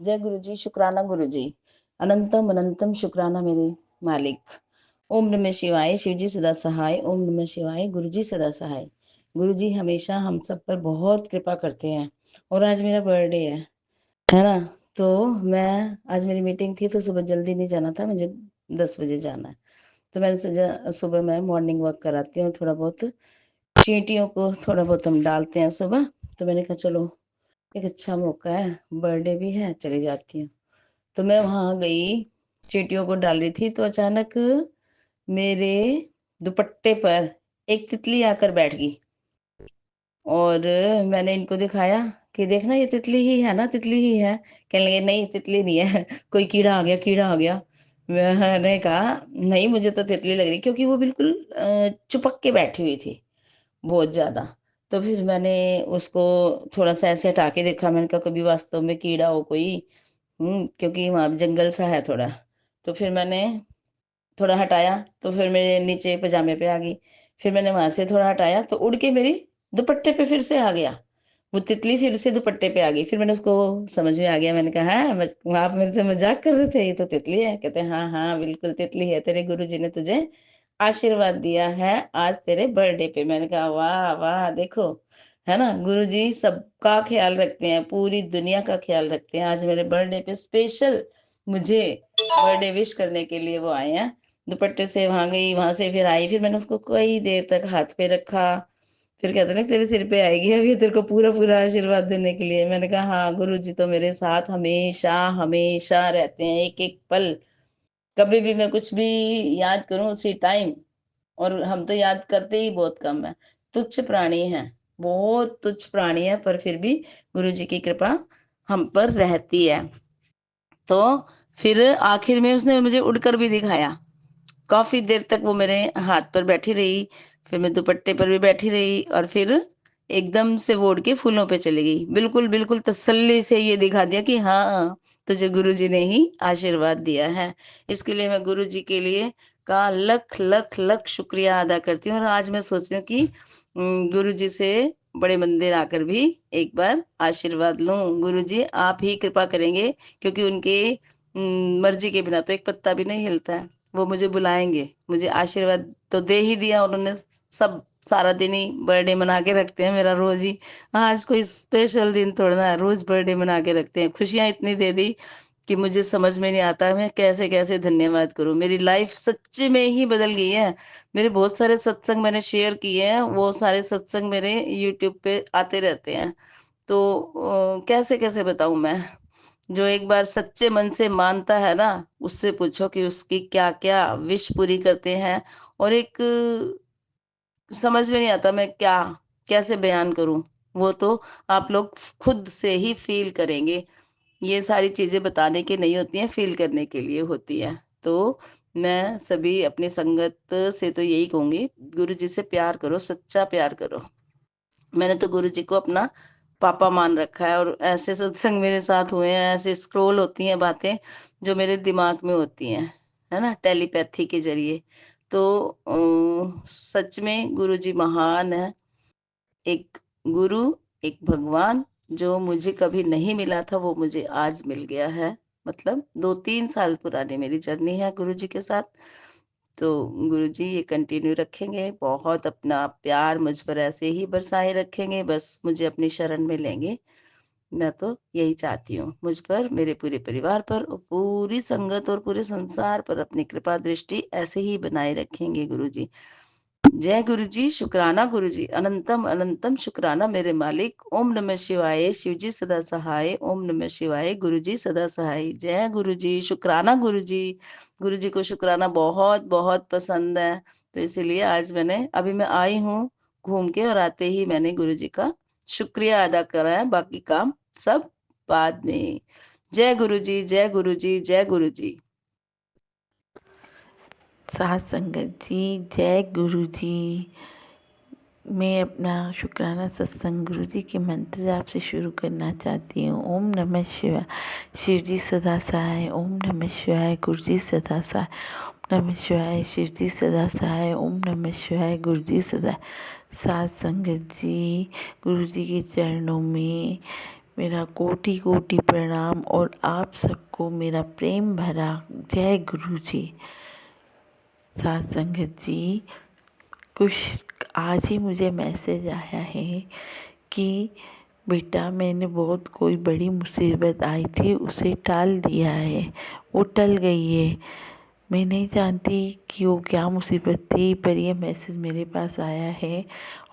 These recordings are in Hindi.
जय गुरु जी, शुक्राना गुरु जी, अनंतम अनंतम शुक्राना मेरे मालिक। ओम नमः शिवाय, शिव जी सदा सहाय। ओम नमः शिवाय, गुरु जी सदा सहाय। गुरु जी हमेशा हम सब पर बहुत कृपा करते हैं। और आज मेरा बर्थडे है ना। तो मैं आज मेरी मीटिंग थी तो सुबह जल्दी नहीं जाना था मुझे, 10 बजे जाना है। तो मैंने सोचा सुबह मैं मॉर्निंग वॉक कराती हूँ, थोड़ा बहुत चींटियों को थोड़ा बहुत हम डालते हैं सुबह। तो मैंने कहा चलो एक अच्छा मौका है, बर्थडे भी है, चली जाती हूँ। तो मैं वहां गई, चींटियों को डाल रही थी तो अचानक मेरे दुपट्टे पर एक तितली आकर बैठ गई। और मैंने इनको दिखाया कि देखना ये तितली ही है ना, तितली ही है। कहने लगे नहीं तितली नहीं है कोई कीड़ा आ गया, कीड़ा आ गया। मैंने कहा नहीं मुझे तो तितली लग रही, क्योंकि वो बिल्कुल चिपक के बैठी हुई थी बहुत ज्यादा। तो फिर मैंने उसको थोड़ा सा ऐसे हटा के देखा, मैंने कहा कभी वास्तव में कीड़ा हो कोई। क्योंकि वहां जंगल सा है थोड़ा। तो फिर मैंने थोड़ा हटाया तो फिर मेरे नीचे पजामे पे आ गई। फिर मैंने वहां से थोड़ा हटाया तो उड़ के मेरी दुपट्टे पे फिर से आ गया। वो तितली फिर से दुपट्टे पे आ गई। फिर मैंने उसको समझ में आ गया, मैंने कहा हाँ आप मेरे से मजाक कर रहे थे, ये तो तितली है। कहते हैं हाँ हाँ बिल्कुल तितली है, तेरे गुरुजी ने तुझे आशीर्वाद दिया है आज तेरे बर्थडे पे। मैंने कहा वाह वाह, देखो है ना, गुरुजी सबका ख्याल रखते हैं, पूरी दुनिया का ख्याल रखते हैं। आज मेरे बर्थडे पे स्पेशल मुझे बर्थडे विश करने के लिए वो आए हैं। दुपट्टे से वहां गई, वहां से फिर आई, फिर मैंने उसको कई देर तक हाथ पे रखा। फिर कहते ना तेरे सिर पे आएगी अब ये, तेरे को पूरा पूरा आशीर्वाद देने के लिए। मैंने कहा हाँ गुरु जी तो मेरे साथ हमेशा हमेशा रहते हैं, एक एक पल। कभी भी मैं कुछ भी याद करूं उसी टाइम। और हम तो याद करते ही बहुत कम है, तुच्छ प्राणी हैं, बहुत तुच्छ प्राणी है, पर फिर भी गुरु जी की कृपा हम पर रहती है। तो फिर आखिर में उसने मुझे उड़कर भी दिखाया। काफी देर तक वो मेरे हाथ पर बैठी रही, फिर मैं दुपट्टे पर भी बैठी रही, और फिर एकदम से वो उड़ के फूलों पे चली गई। बिल्कुल बिल्कुल तसल्ली से ये दिखा दिया कि हाँ तुझे गुरुजी ने ही आशीर्वाद दिया है। इसके लिए मैं गुरुजी के लिए का लख लख लख शुक्रिया अदा करती हूँ। और आज मैं सोच रही हूँ कि गुरुजी से बड़े मंदिर आकर भी एक बार आशीर्वाद लूं। गुरुजी आप ही कृपा करेंगे, क्योंकि उनके मर्जी के बिना तो एक पत्ता भी नहीं हिलता है। वो मुझे बुलाएंगे, मुझे आशीर्वाद तो दे ही दिया उन्होंने। सब सारा दिन ही बर्थडे मना के रखते हैं मेरा, रोज ही। आज कोई स्पेशल दिन थोड़ा ना, रोज बर्थडे मना के रखते हैं। खुशियां इतनी दे दी कि मुझे समझ में नहीं आता मैं कैसे कैसे धन्यवाद करूं। मेरी लाइफ सच्ची में ही बदल गई है। मेरे बहुत सारे सत्संग मैंने शेयर किए हैं, वो सारे सत्संग मेरे यूट्यूब पे आते रहते हैं। तो कैसे कैसे बताऊं मैं। जो एक बार सच्चे मन से मानता है ना, उससे पूछो कि उसकी क्या क्या विश पूरी करते हैं। और एक समझ में नहीं आता मैं क्या कैसे बयान करूं। वो तो आप लोग खुद से ही फील करेंगे। ये सारी चीजें बताने की नहीं होती हैं, फील करने के लिए होती है। तो मैं सभी अपनी संगत से तो यही कहूंगी, गुरु जी से प्यार करो, सच्चा प्यार करो। मैंने तो गुरु जी को अपना पापा मान रखा है। और ऐसे सत्संग मेरे साथ हुए हैं, ऐसे स्क्रॉल होती हैं बातें जो मेरे दिमाग में होती हैं, है ना, टेलीपैथी के जरिए। तो सच में गुरु जी महान है। एक गुरु, एक भगवान जो मुझे कभी नहीं मिला था वो मुझे आज मिल गया है। मतलब 2-3 साल पुरानी मेरी जर्नी है गुरु जी के साथ। तो गुरुजी ये कंटिन्यू रखेंगे, बहुत अपना प्यार मुझ पर ऐसे ही बरसाए रखेंगे, बस मुझे अपनी शरण में लेंगे। मैं तो यही चाहती हूँ, मुझ पर, मेरे पूरे परिवार पर और पूरी संगत और पूरे संसार पर अपनी कृपा दृष्टि ऐसे ही बनाए रखेंगे गुरुजी। जय गुरुजी, शुक्राना गुरुजी, अनंतम अनंतम शुक्राना मेरे मालिक। ओम नमः शिवाय, शिवजी सदा सहाय। ओम नमः शिवाय, गुरुजी सदा सहाय। जय गुरुजी, शुक्राना गुरुजी। गुरुजी को शुक्राना बहुत बहुत पसंद है। तो इसीलिए आज मैंने, अभी मैं आई हूँ घूम के, और आते ही मैंने गुरुजी का शुक्रिया अदा करा है, बाकी काम सब बाद में। जय गुरुजी, जय गुरुजी, जय गुरुजी। साथ संगत जी, जय गुरु जी। मैं अपना शुक्राना सत्संग गुरु जी के मंत्र जाप से शुरू करना चाहती हूँ। ओम नमः शिवाय, शिव जी सदा सहाय। ओम नमः शिवाय, गुरु जी सदा सहाय। ओम नमः शिवाय, शिव जी सदा सहाय। ओम नमः शिवाय, गुरु जी सदा। साथ संगत जी, गुरु जी के चरणों में मेरा कोटि कोटि प्रणाम और आप सबको मेरा प्रेम भरा जय गुरु जी। साथ संगत जी, कुछ आज ही मुझे मैसेज आया है कि बेटा मैंने बहुत कोई बड़ी मुसीबत आई थी उसे टाल दिया है, वो टल गई है। मैं नहीं जानती कि वो क्या मुसीबत थी, पर ये मैसेज मेरे पास आया है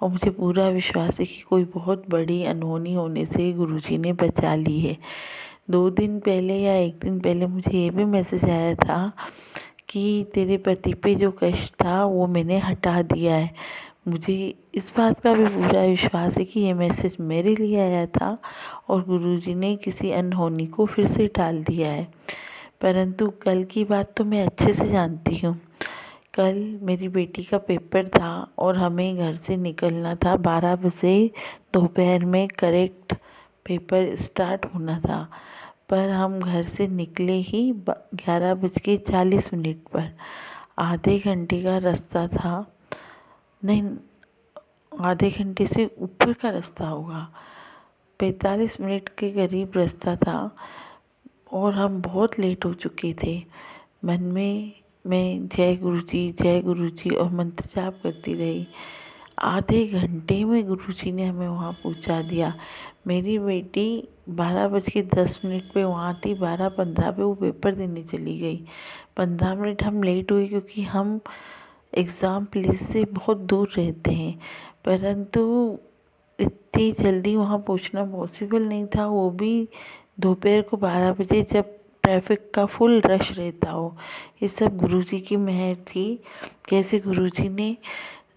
और मुझे पूरा विश्वास है कि कोई बहुत बड़ी अनहोनी होने से गुरुजी ने बचा ली है। 2 दिन पहले या 1 दिन पहले मुझे ये भी मैसेज आया था कि तेरे पति पे जो कष्ट था वो मैंने हटा दिया है। मुझे इस बात का भी पूरा विश्वास है कि ये मैसेज मेरे लिए आया था और गुरुजी ने किसी अनहोनी को फिर से टाल दिया है। परंतु कल की बात तो मैं अच्छे से जानती हूँ। कल मेरी बेटी का पेपर था और हमें घर से निकलना था 12 बजे दोपहर में, करेक्ट पेपर स्टार्ट होना था। पर हम घर से निकले ही 11:40 पर। आधे घंटे का रास्ता था, नहीं आधे घंटे से ऊपर का रास्ता होगा, 45 मिनट के करीब रास्ता था और हम बहुत लेट हो चुके थे। मन में मैं जय गुरुजी और मंत्र जाप करती रही। आधे घंटे में गुरुजी ने हमें वहाँ पहुँचा दिया। मेरी बेटी 12:10 पे वहाँ थी, 12:15 पे वो पेपर देने चली गई। 15 मिनट हम लेट हुए क्योंकि हम एग्ज़ाम प्लेस से बहुत दूर रहते हैं, परंतु इतनी जल्दी वहाँ पहुँचना पॉसिबल नहीं था, वो भी दोपहर को 12 बजे जब ट्रैफिक का फुल रश रहता हो। ये सब गुरुजी की मेहर थी। कैसे गुरुजी ने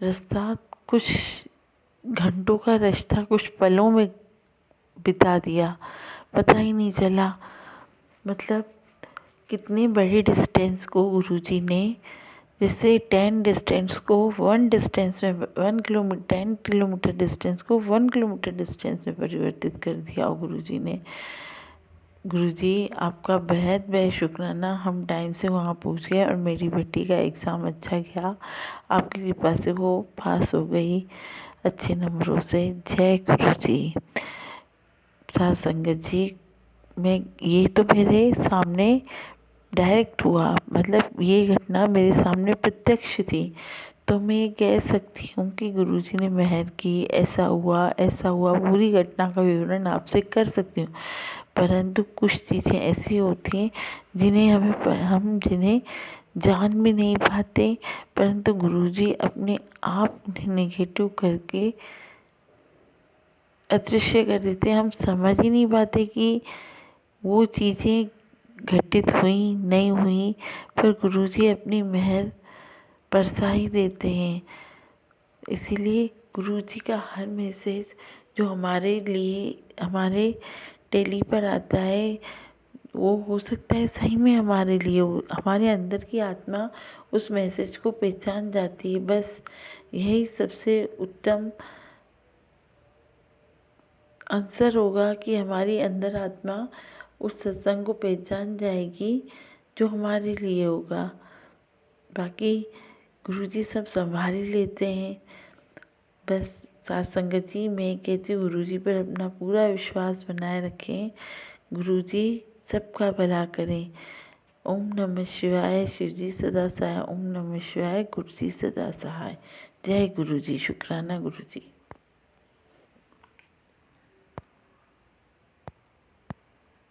रास्ता कुछ घंटों का रश था, कुछ पलों में बिता दिया, पता ही नहीं चला। मतलब कितने बड़े डिस्टेंस को गुरुजी ने, जैसे 10 डिस्टेंस को 1 डिस्टेंस में 1 किलोमीटर 10 किलोमीटर डिस्टेंस को 1 किलोमीटर डिस्टेंस में परिवर्तित कर दिया गुरुजी ने। गुरुजी आपका बेहद बेहद शुक्राना। हम टाइम से वहाँ पहुँच गए और मेरी बेटी का एग्ज़ाम अच्छा गया। आपकी कृपा से वो पास हो गई अच्छे नंबरों से। जय गुरुजी। साथ संगत जी, मैं ये तो मेरे सामने डायरेक्ट हुआ, मतलब ये घटना मेरे सामने प्रत्यक्ष थी, तो मैं ये कह सकती हूँ कि गुरुजी ने मेहर की, ऐसा हुआ पूरी घटना का विवरण आपसे कर सकती हूँ। परंतु कुछ चीज़ें ऐसी होती हैं हम जिन्हें जान भी नहीं पाते, परंतु गुरुजी अपने आप उन्हें नेगेटिव करके अदृश्य कर देते हैं। हम समझ ही नहीं पाते कि वो चीज़ें घटित हुई नहीं हुई, पर गुरुजी अपनी मेहर बरसा ही देते हैं। इसीलिए गुरुजी का हर मैसेज जो हमारे लिए हमारे टेली पर आता है, वो हो सकता है सही में हमारे लिए हो। हमारे अंदर की आत्मा उस मैसेज को पहचान जाती है। बस यही सबसे उत्तम आंसर होगा कि हमारी अंदर आत्मा उस सत्संग को पहचान जाएगी जो हमारे लिए होगा। बाकी गुरुजी सब संभाल ही लेते हैं। बस साथ संगत जी, मैं कहती हूँ गुरुजी पर अपना पूरा विश्वास बनाए रखें। गुरुजी सबका भला करें। ओम नमः शिवाय। शिवजी सदा सहाय। ओम नमः शिवाय। गुरुजी सदा सहाय। जय गुरुजी। शुक्राना गुरुजी।